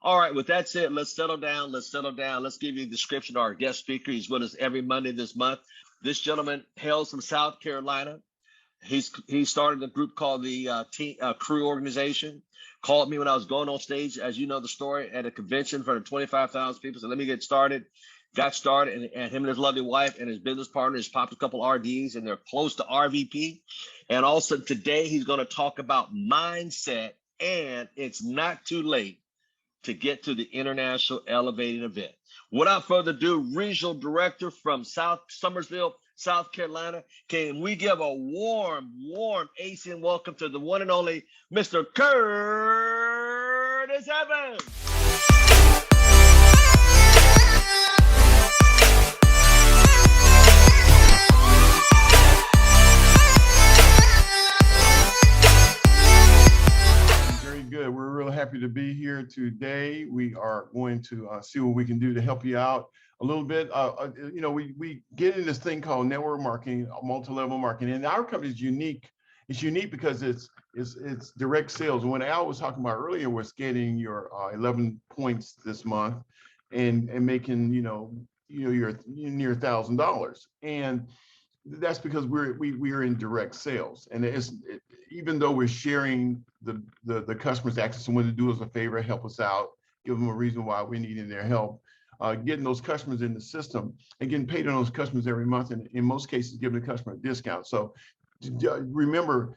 All right, with that said, let's settle down. Let's settle down. Let's give you a description of our guest speaker. He's with us every Monday this month. This gentleman hails from South Carolina. He started a group called the Crew Organization. Called me when I was going on stage, as you know the story, at a convention in front of 25,000 people. So let me get started. Got started, and him and his lovely wife and his business partners popped a couple RDs, and they're close to RVP. And also today he's going to talk about mindset, and it's not too late to get to the International Elevating event. Without further ado, Regional Director from Summersville, South Carolina, can we give a warm AC and welcome to the one and only Mr. Curtis Evans. Good. We're real happy to be here today. We are going to see what we can do to help you out a little bit. You know, we get in this thing called network marketing, multi-level marketing, and our company is unique. It's unique because it's direct sales. And what Al was talking about earlier was getting your 11 points this month and making you're near $1,000, and that's because we're in direct sales. And even though we're sharing the customers' access, someone to do us a favor, help us out, give them a reason why we're needing their help, getting those customers in the system and getting paid on those customers every month, and in most cases giving the customer a discount. So remember,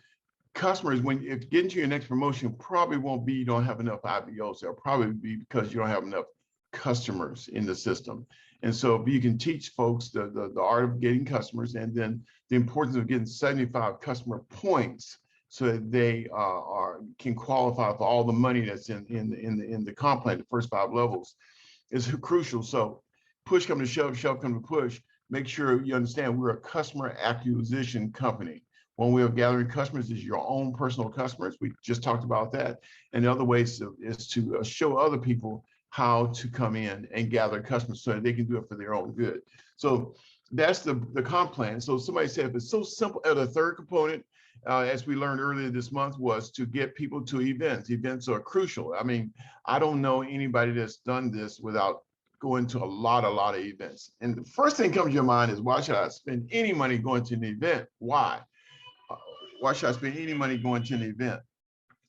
customers, if getting to your next promotion probably won't be you don't have enough IBOs. It'll probably be because you don't have enough customers in the system. And so you can teach folks the art of getting customers, and then the importance of getting 75 customer points so that they can qualify for all the money that's in the comp plan. The first 5 levels is crucial. So push come to shove, shove come to push. Make sure you understand we're a customer acquisition company. One way of gathering customers is your own personal customers. We just talked about that. And the other way is to show other people how to come in and gather customers so that they can do it for their own good. So that's the comp plan. So somebody said, if it's so simple, the third component, as we learned earlier this month, was to get people to events. Events are crucial. I mean, I don't know anybody that's done this without going to a lot of events. And the first thing comes to your mind is, why should I spend any money going to an event? Why? Why should I spend any money going to an event?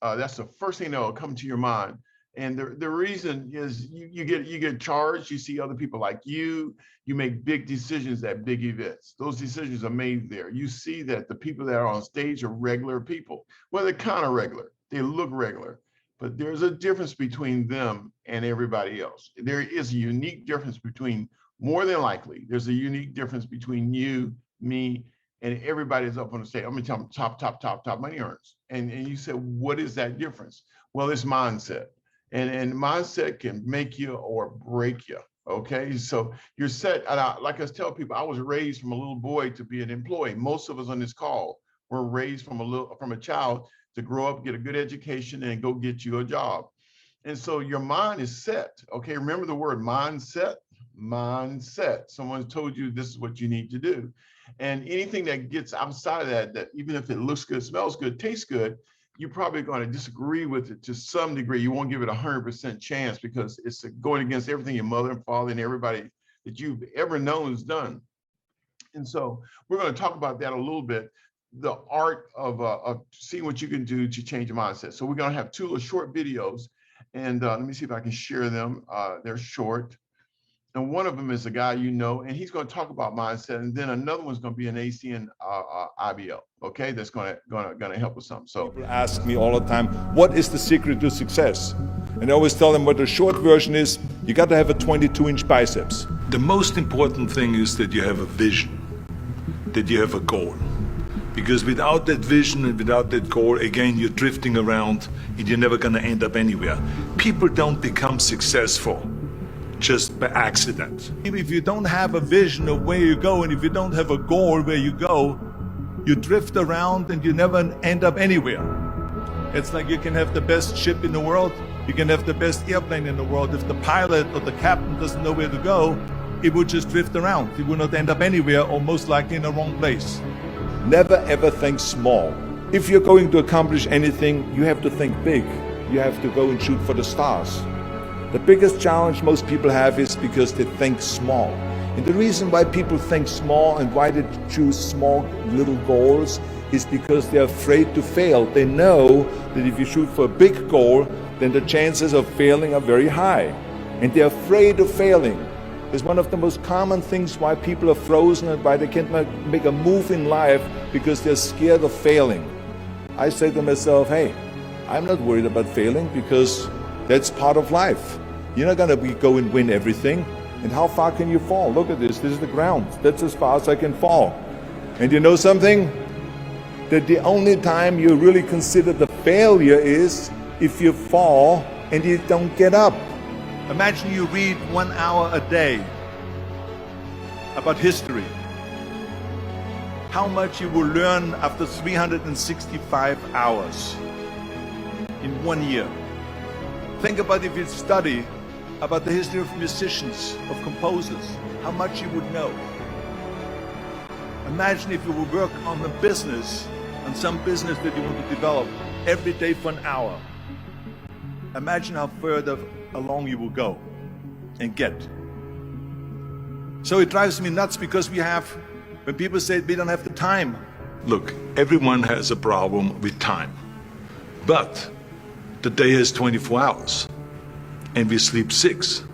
That's the first thing that will come to your mind. And the reason is you get charged. You see other people like you make big decisions at big events. Those decisions are made there. You see that the people that are on stage are regular people. Well, they're kind of regular. They look regular, but there's a difference between them and everybody else. There is a unique difference between, more than likely, there's a unique difference between you, me, and everybody that's up on the stage. I'm gonna tell them top money earners. And you said, what is that difference? Well, it's mindset. And mindset can make you or break you, okay? So you're set, and like I tell people, I was raised from a little boy to be an employee. Most of us on this call were raised from a child to grow up, get a good education, and go get you a job. And so your mind is set, okay? Remember the word mindset? Mindset. Someone told you this is what you need to do. And anything that gets outside of that even if it looks good, smells good, tastes good, you're probably going to disagree with it to some degree. You won't give it 100% chance because it's going against everything your mother and father and everybody that you've ever known has done. And so we're going to talk about that a little bit, the art of seeing what you can do to change your mindset. So we're going to have 2 short videos, and let me see if I can share them. They're short. And one of them is a guy you know, and he's going to talk about mindset. And then another one's going to be an ACN IBO, okay? That's going to help us some. So people ask me all the time, what is the secret to success? And I always tell them what the short version is, you got to have a 22-inch biceps. The most important thing is that you have a vision, that you have a goal. Because without that vision and without that goal, again, you're drifting around and you're never going to end up anywhere. People don't become successful just by accident. If you don't have a vision of where you go, and if you don't have a goal where you go, you drift around and you never end up anywhere. It's like you can have the best ship in the world, you can have the best airplane in the world. If the pilot or the captain doesn't know where to go, it would just drift around. It would not end up anywhere, or most likely in the wrong place. Never ever think small. If you're going to accomplish anything, you have to think big. You have to go and shoot for the stars. The biggest challenge most people have is because they think small. And the reason why people think small and why they choose small little goals is because they're afraid to fail. They know that if you shoot for a big goal, then the chances of failing are very high. And they're afraid of failing. It's one of the most common things why people are frozen and why they can't make a move in life, because they're scared of failing. I say to myself, hey, I'm not worried about failing because that's part of life. You're not gonna go and win everything. And how far can you fall? Look at this, this is the ground. That's as far as I can fall. And you know something? That the only time you really consider the failure is if you fall and you don't get up. Imagine you read 1 hour a day about history. How much you will learn after 365 hours in 1 year. Think about if you study about the history of musicians, of composers, how much you would know. Imagine if you would work on a business, on some business that you want to develop every day for an hour. Imagine how further along you will go and get. So it drives me nuts because when people say we don't have the time. Look, everyone has a problem with time. But the day has 24 hours and we sleep 6.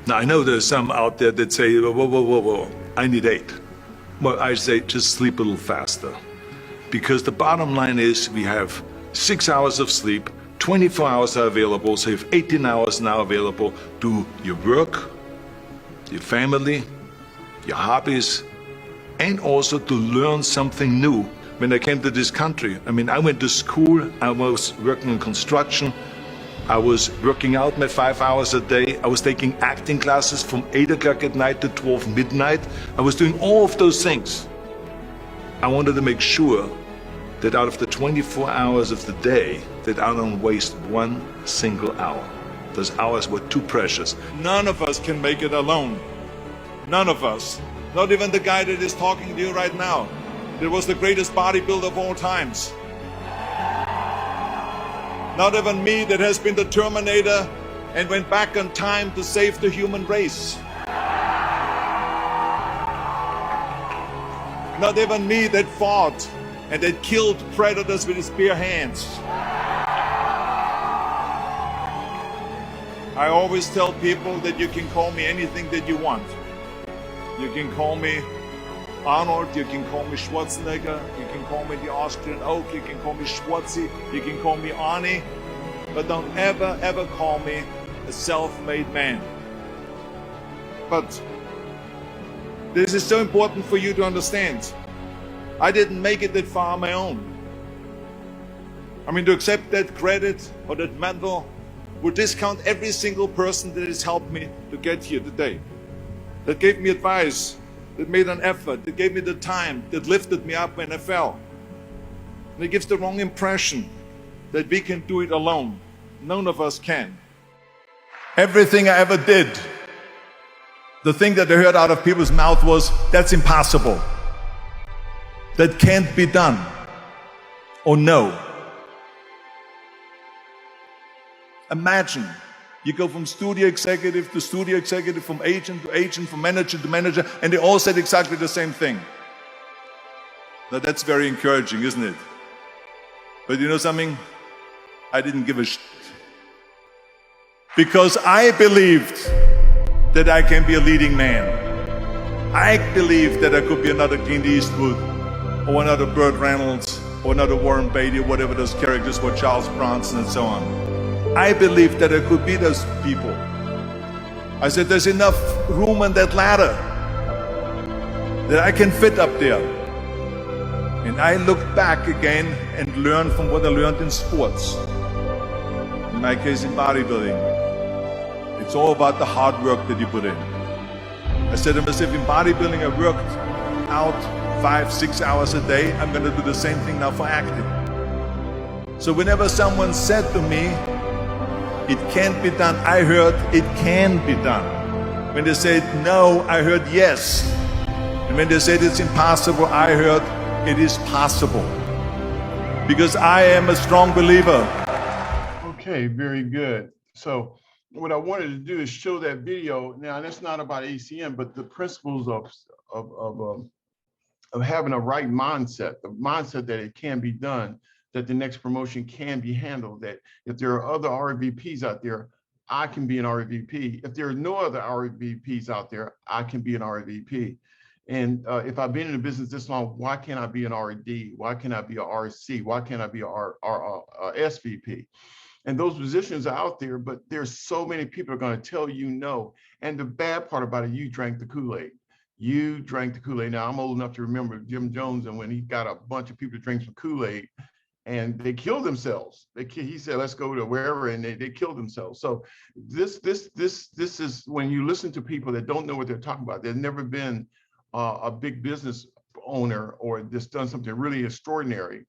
Now I know there's some out there that say, whoa, I need 8. Well, I say just sleep a little faster. Because the bottom line is we have 6 hours of sleep, 24 hours are available, so you have 18 hours now available to your work, your family, your hobbies, and also to learn something new. When I came to this country, I went to school, I was working in construction, I was working out my 5 hours a day, I was taking acting classes from 8 o'clock at night to 12 midnight. I was doing all of those things. I wanted to make sure that out of the 24 hours of the day, that I don't waste 1 single hour. Those hours were too precious. None of us can make it alone. None of us. Not even the guy that is talking to you right now. That was the greatest bodybuilder of all times. Not even me that has been the Terminator and went back on time to save the human race. Not even me that fought and that killed predators with his bare hands. I always tell people that you can call me anything that you want. You can call me Arnold, you can call me Schwarzenegger, you can call me the Austrian Oak, you can call me Schwarzi, you can call me Arnie, but don't ever call me a self-made man. But this is so important for you to understand. I didn't make it that far on my own. To accept that credit or that medal would discount every single person that has helped me to get here today. That gave me advice, that made an effort, that gave me the time, that lifted me up when I fell. And it gives the wrong impression that we can do it alone. None of us can. Everything I ever did, the thing that I heard out of people's mouth was, that's impossible. That can't be done. Or no. Imagine, you go from studio executive to studio executive, from agent to agent, from manager to manager, and they all said exactly the same thing. Now that's very encouraging, isn't it? But you know something? I didn't give a shit. Because I believed that I can be a leading man. I believed that I could be another Clint Eastwood, or another Burt Reynolds, or another Warren Beatty, or whatever those characters were, Charles Bronson and so on. I believed that I could be those people. I said, there's enough room on that ladder that I can fit up there. And I looked back again and learned from what I learned in sports. In my case, in bodybuilding. It's all about the hard work that you put in. I said to myself, in bodybuilding, I worked out 5-6 hours a day. I'm going to do the same thing now for acting. So whenever someone said to me, it can't be done, I heard it can be done. When they said no, I heard yes. And when they said it's impossible, I heard it is possible. Because I am a strong believer. Okay, very good. So what I wanted to do is show that video. Now, that's not about ACN, but the principles of having a right mindset, the mindset that it can be done, that the next promotion can be handled, that if there are other RVPs out there, I can be an RVP. If there are no other RVPs out there, I can be an RVP. And if I've been in the business this long, why can't I be an RD? Why can't I be a RC? Why can't I be a SVP? And those positions are out there, but there's so many people are going to tell you no. And the bad part about it, you drank the Kool-Aid. You drank the Kool-Aid. Now, I'm old enough to remember Jim Jones, and when he got a bunch of people to drink some Kool-Aid, and they killed themselves. He said, let's go to wherever, and they killed themselves. So this is when you listen to people that don't know what they're talking about. They've never been a big business owner or just done something really extraordinary,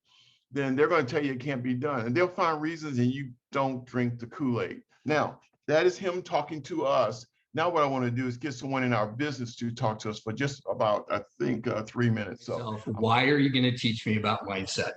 then they're going to tell you it can't be done. And they'll find reasons, and you don't drink the Kool-Aid. Now, that is him talking to us. Now what I want to do is get someone in our business to talk to us for just about, I think, 3 minutes. So why are you going to teach me about mindset?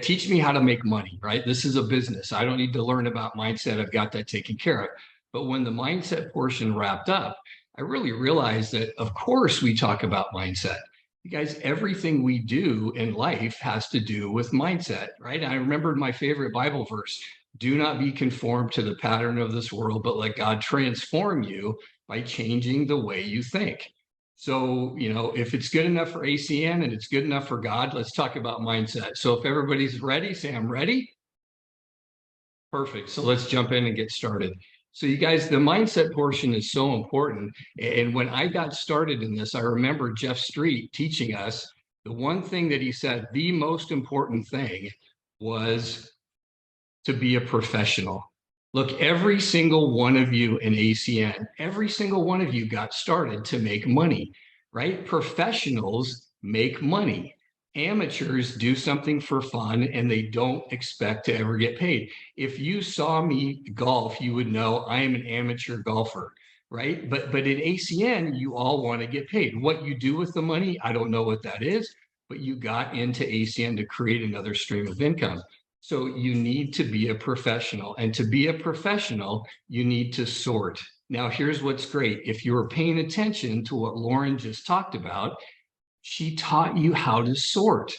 Teach me how to make money, right? This is a business. I don't need to learn about mindset. I've got that taken care of. But when the mindset portion wrapped up, I really realized that, of course, we talk about mindset. You guys, everything we do in life has to do with mindset, right? I remembered my favorite Bible verse: do not be conformed to the pattern of this world, but let God transform you by changing the way you think. So, if it's good enough for ACN and it's good enough for God, let's talk about mindset. So if everybody's ready, say, I'm ready. Perfect. So let's jump in and get started. So you guys, the mindset portion is so important. And when I got started in this, I remember Jeff Street teaching us the one thing that he said, the most important thing was to be a professional. Look, every single one of you in ACN, every single one of you got started to make money, right? Professionals make money. Amateurs do something for fun and they don't expect to ever get paid. If you saw me golf, you would know I am an amateur golfer, right? But in ACN, you all want to get paid. What you do with the money, I don't know what that is, but you got into ACN to create another stream of income. So you need to be a professional, and to be a professional, you need to sort. Now, here's what's great. If you were paying attention to what Lauren just talked about, she taught you how to sort,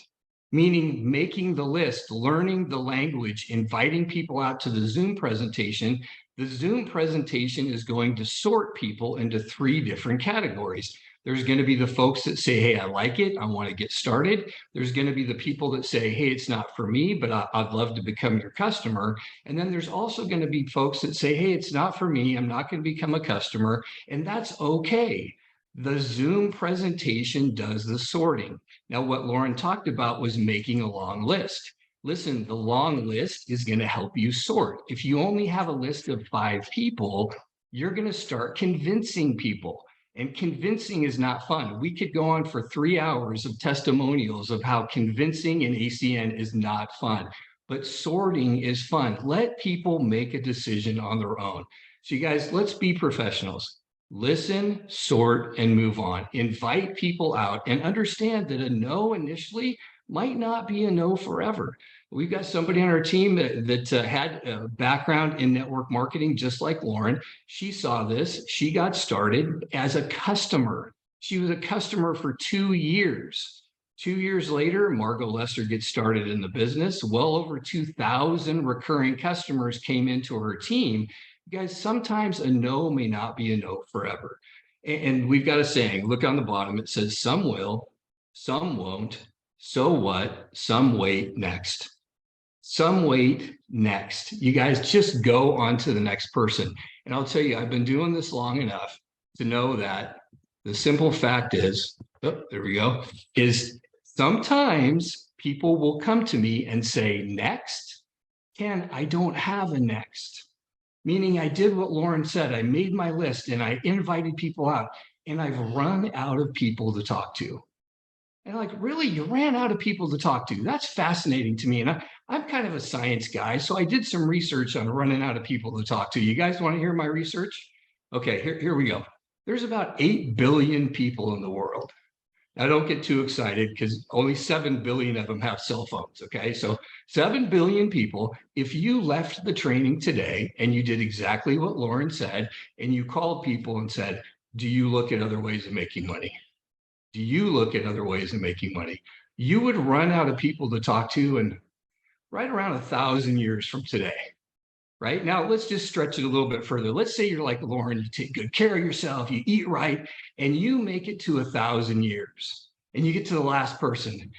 meaning making the list, learning the language, inviting people out to the Zoom presentation. The Zoom presentation is going to sort people into 3 different categories. There's going to be the folks that say, hey, I like it, I want to get started. There's going to be the people that say, hey, it's not for me, but I'd love to become your customer. And then there's also going to be folks that say, hey, it's not for me, I'm not going to become a customer. And that's okay. The Zoom presentation does the sorting. Now, what Lauren talked about was making a long list. Listen, the long list is going to help you sort. If you only have a list of 5 people, you're going to start convincing people. And convincing is not fun. We could go on for 3 hours of testimonials of how convincing in ACN is not fun, but sorting is fun. Let people make a decision on their own. So you guys, let's be professionals. Listen, sort, and move on. Invite people out and understand that a no initially might not be a no forever. We've got somebody on our team that had a background in network marketing, just like Lauren. She saw this. She got started as a customer. She was a customer for 2 years. 2 years later, Margot Lester gets started in the business. Well over 2,000 recurring customers came into her team. You guys, sometimes a no may not be a no forever. And we've got a saying, look on the bottom, it says, some will, some won't. So what? Some wait next. Some wait next. You guys just go on to the next person. And I'll tell you, I've been doing this long enough to know that the simple fact is, oh, there we go, is sometimes people will come to me and say, next? Ken, I don't have a next. Meaning I did what Lauren said. I made my list and I invited people out and I've run out of people to talk to. And like, really, you ran out of people to talk to? That's fascinating to me. And I'm kind of a science guy, so I did some research on running out of people to talk to. You guys want to hear my research? Okay, here we go. There's about 8 billion people in the world. Now, don't get too excited because only 7 billion of them have cell phones. Okay. So 7 billion people, if you left the training today and you did exactly what Lauren said, and you called people and said, do you look at other ways of making money? Do you look at other ways of making money? You would run out of people to talk to in right around 1,000 years from today. Right now, let's just stretch it a little bit further. Let's say you're like Lauren, you take good care of yourself, you eat right, and you make it to 1,000 years and you get to the last person.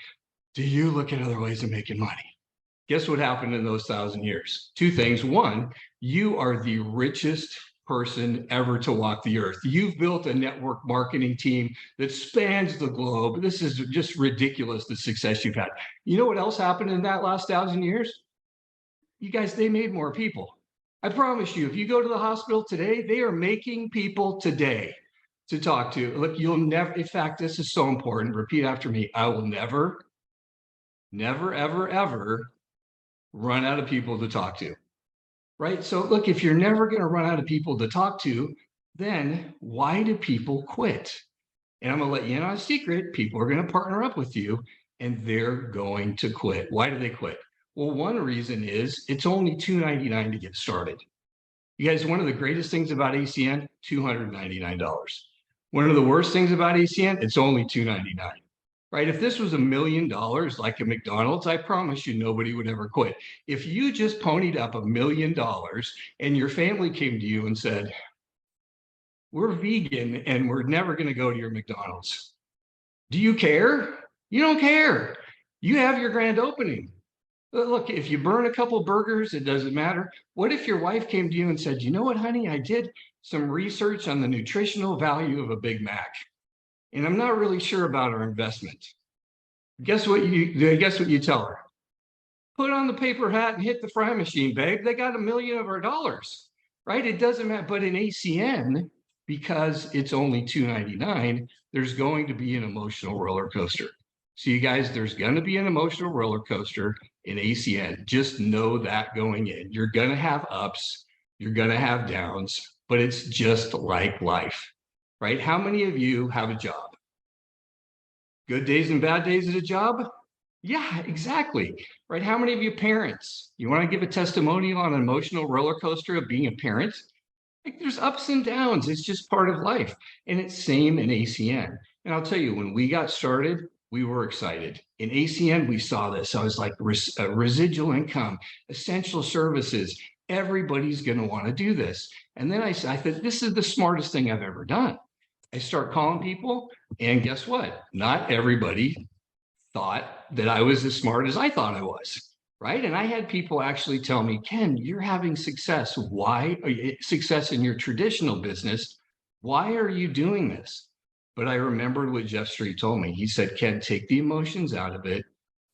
Do you look at other ways of making money? Guess what happened in those 1,000 years? Two things. One, you are the richest person ever to walk the earth. You've built a network marketing team that spans the globe. This is just ridiculous, the success you've had. You know what else happened in that last 1,000 years? You guys, they made more people. I promise you, if you go to the hospital today, they are making people today to talk to. Look, you'll never, in fact, this is so important. Repeat after me. I will never, ever, ever run out of people to talk to. Right? So look, if you're never going to run out of people to talk to, then why do people quit? And I'm going to let you in on a secret. People are going to partner up with you and they're going to quit. Why do they quit? Well, one reason is it's only $299 to get started. You guys, one of the greatest things about ACN, $299. One of the worst things about ACN, it's only $299. Right? If this was $1 million like a McDonald's, I promise you nobody would ever quit. If you just ponied up $1 million and your family came to you and said, we're vegan and we're never going to go to your McDonald's. Do you care? You don't care. You have your grand opening. Look, if you burn a couple burgers, it doesn't matter. What if your wife came to you and said, you know what, honey, I did some research on the nutritional value of a Big Mac, and I'm not really sure about our investment. Guess what you tell her? Put on the paper hat and hit the fry machine, babe. They got $1 million of our dollars, right? It doesn't matter. But in ACN, because it's only $299, there's going to be an emotional roller coaster. So you guys, there's going to be an emotional roller coaster in ACN. Just know that going in. You're going to have ups, you're going to have downs, but it's just like life, right? How many of you have a job? Good days and bad days at a job? Yeah, exactly, right? How many of you parents? You want to give a testimonial on an emotional roller coaster of being a parent? Like, there's ups and downs. It's just part of life. And it's same in ACN. And I'll tell you, when we got started, we were excited. In ACN, we saw this. I was like, residual income, essential services. Everybody's going to want to do this. And then I thought, this is the smartest thing I've ever done. I start calling people, and guess what? Not everybody thought that I was as smart as I thought I was, right? And I had people actually tell me, Ken, you're having success. Why? Success in your traditional business. Why are you doing this? But I remembered what Jeff Street told me. He said, Ken, take the emotions out of it,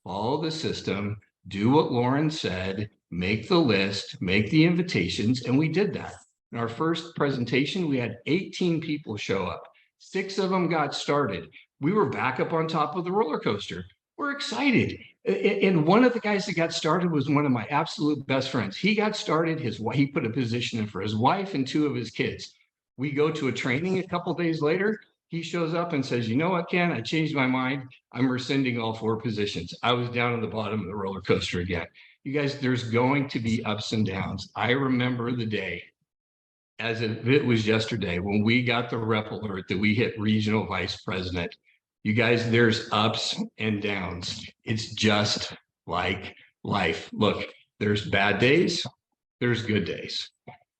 follow the system, do what Lauren said, make the list, make the invitations. And we did that. In our first presentation, we had 18 people show up. 6 of them got started. We were back up on top of the roller coaster. We're excited. And one of the guys that got started was one of my absolute best friends. He got started, he put a position in for his wife and 2 of his kids. We go to a training a couple days later. He shows up and says, you know what, Ken, I changed my mind. I'm rescinding all 4 positions. I was down at the bottom of the roller coaster again. You guys, there's going to be ups and downs. I remember the day as if it was yesterday when we got the rep alert that we hit regional vice president. You guys, there's ups and downs. It's just like life. Look, there's bad days, there's good days.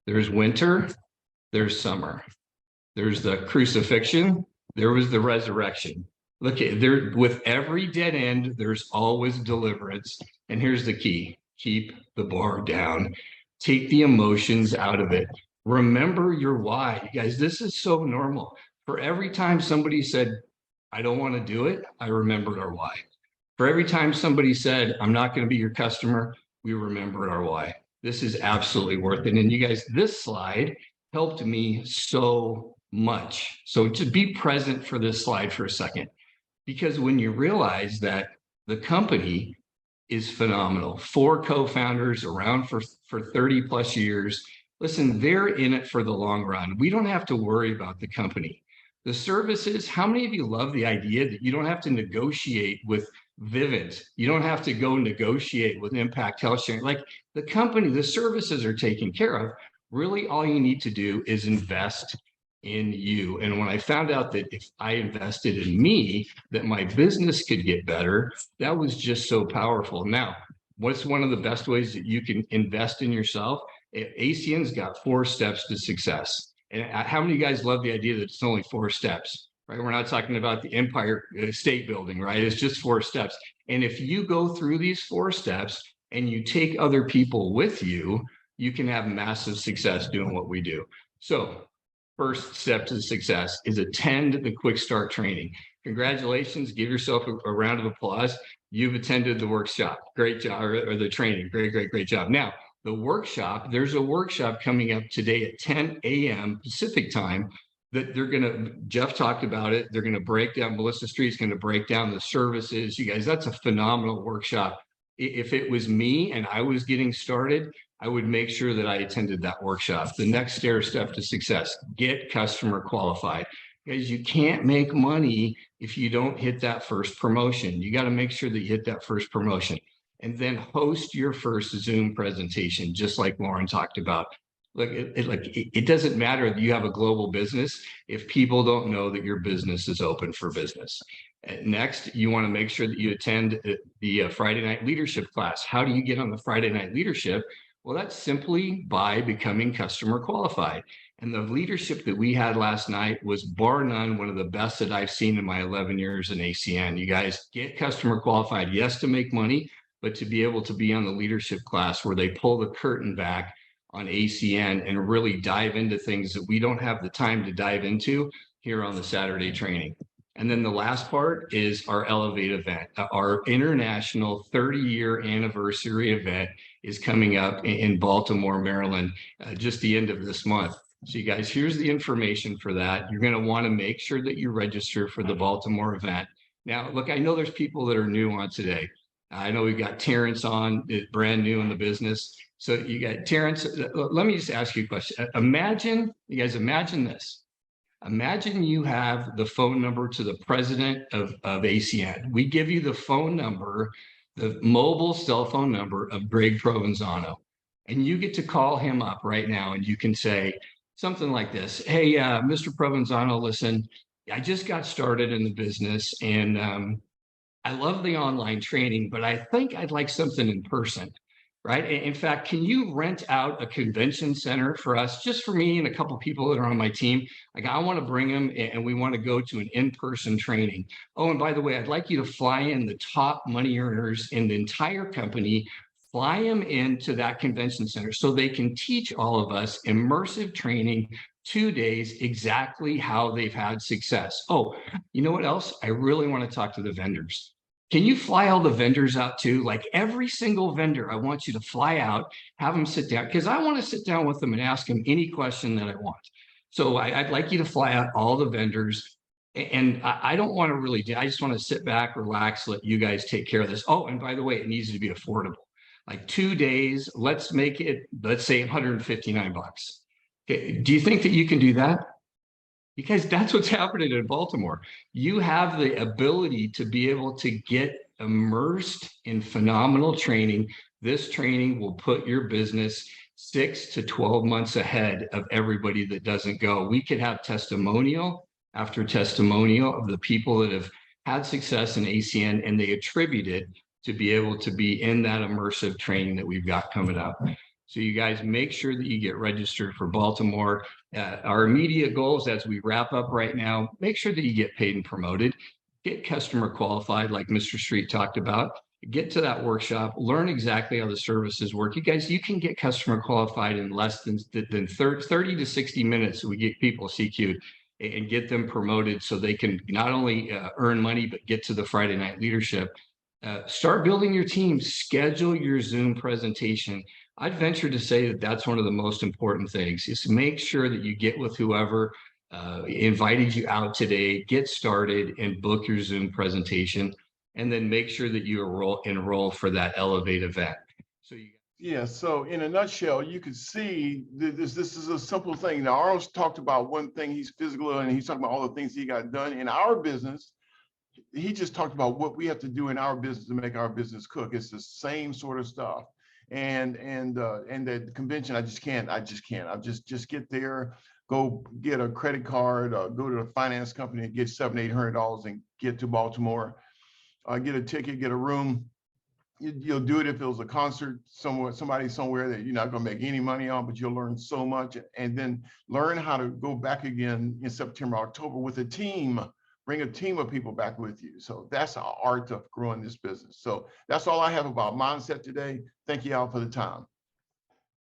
There's winter, there's summer. There's the crucifixion, there was the resurrection. Look, there, with every dead end, there's always deliverance. And here's the key: keep the bar down. Take the emotions out of it. Remember your why. You guys, this is so normal. For every time somebody said, I don't want to do it, I remembered our why. For every time somebody said, I'm not going to be your customer, we remembered our why. This is absolutely worth it. And you guys, this slide helped me so much. So to be present for this slide for a second, because when you realize that the company is phenomenal, 4 co-founders around for 30 plus years, listen, they're in it for the long run. We don't have to worry about the company. The services, how many of you love the idea that you don't have to negotiate with Vivint? You don't have to go negotiate with Impact Health Sharing. Like the company, the services are taken care of. Really, all you need to do is invest in you. And when I found out that if I invested in me, that my business could get better, that was just so powerful. Now, what's one of the best ways that you can invest in yourself? ACN's got 4 steps to success. And how many of you guys love the idea that it's only 4 steps, right? We're not talking about the Empire State Building, right? It's just 4 steps. And if you go through these 4 steps and you take other people with you, you can have massive success doing what we do. So first step to success is attend the Quick Start training. Congratulations. Give yourself a round of applause. You've attended the workshop. Great job, or the training. Great job. Now, the workshop, there's a workshop coming up today at 10 a.m. Pacific time that Jeff talked about it. They're going to break down, Melissa Street's going to break down the services. You guys, that's a phenomenal workshop. If it was me and I was getting started, I would make sure that I attended that workshop. The next step to success, get customer qualified. Guys, you can't make money if you don't hit that first promotion. You got to make sure that you hit that first promotion. And then host your first Zoom presentation, just like Lauren talked about. Look, it doesn't matter if you have a global business if people don't know that your business is open for business. Next, you want to make sure that you attend the Friday Night Leadership class. How do you get on the Friday Night Leadership? Well, that's simply by becoming customer qualified. And the leadership that we had last night was bar none one of the best that I've seen in my 11 years in ACN. You guys get customer qualified, yes, to make money, but to be able to be on the leadership class where they pull the curtain back on ACN and really dive into things that we don't have the time to dive into here on the Saturday training. And then the last part is our Elevate event. Our international 30-year anniversary event is coming up in Baltimore, Maryland, just the end of this month. So you guys, here's the information for that. You're going to want to make sure that you register for the Baltimore event. Now, look, I know there's people that are new on today. I know we've got Terrence on, brand new in the business. So you got Terrence. Let me just ask you a question. Imagine this. Imagine you have the phone number to the president of ACN. We give you the phone number, the mobile cell phone number of Greg Provenzano, and you get to call him up right now and you can say something like this. Hey, Mr. Provenzano, listen, I just got started in the business and I love the online training, but I think I'd like something in person. Right. In fact, can you rent out a convention center for us, just for me and a couple of people that are on my team? Like, I want to bring them and we want to go to an in-person training. Oh, and by the way, I'd like you to fly in the top money earners in the entire company, fly them into that convention center so they can teach all of us immersive training, 2 days, exactly how they've had success. Oh, you know what else? I really want to talk to the vendors. Can you fly all the vendors out too? Like every single vendor, I want you to fly out, have them sit down, because I want to sit down with them and ask them any question that I want. So I'd like you to fly out all the vendors. And I don't want to really do, I just want to sit back, relax, let you guys take care of this. Oh, and by the way, it needs to be affordable. Like 2 days, let's make it, let's say $159. Okay, do you think that you can do that? Because that's what's happening in Baltimore. You have the ability to be able to get immersed in phenomenal training. This training will put your business 6 to 12 months ahead of everybody that doesn't go. We could have testimonial after testimonial of the people that have had success in ACN, and they attribute it to be able to be in that immersive training that we've got coming up. So you guys make sure that you get registered for Baltimore. Our immediate goals as we wrap up right now, make sure that you get paid and promoted, get customer qualified like Mr. Street talked about, get to that workshop, learn exactly how the services work. You guys, you can get customer qualified in less than 30 to 60 minutes. We get people CQ'd and get them promoted so they can not only earn money, but get to the Friday Night Leadership. Start building your team, schedule your Zoom presentation. I'd venture to say that that's one of the most important things, is to make sure that you get with whoever invited you out today, get started and book your Zoom presentation, and then make sure that you enroll for that Elevate event. So you Yeah, so in a nutshell, you could see this is a simple thing. Now, Arnold's talked about one thing, he's physical, and he's talking about all the things he got done in our business. He just talked about what we have to do in our business to make our business cook. It's the same sort of stuff. And the convention, I just can't. I just get there, go get a credit card, go to a finance company and get $700-800 and get to Baltimore, get a ticket, get a room. You'll do it if it was a concert somewhere, somebody somewhere that you're not going to make any money on, but you'll learn so much, and then learn how to go back again in September, October with a team. Bring a team of people back with you. So that's the art of growing this business. So that's all I have about mindset today. Thank you all for the time.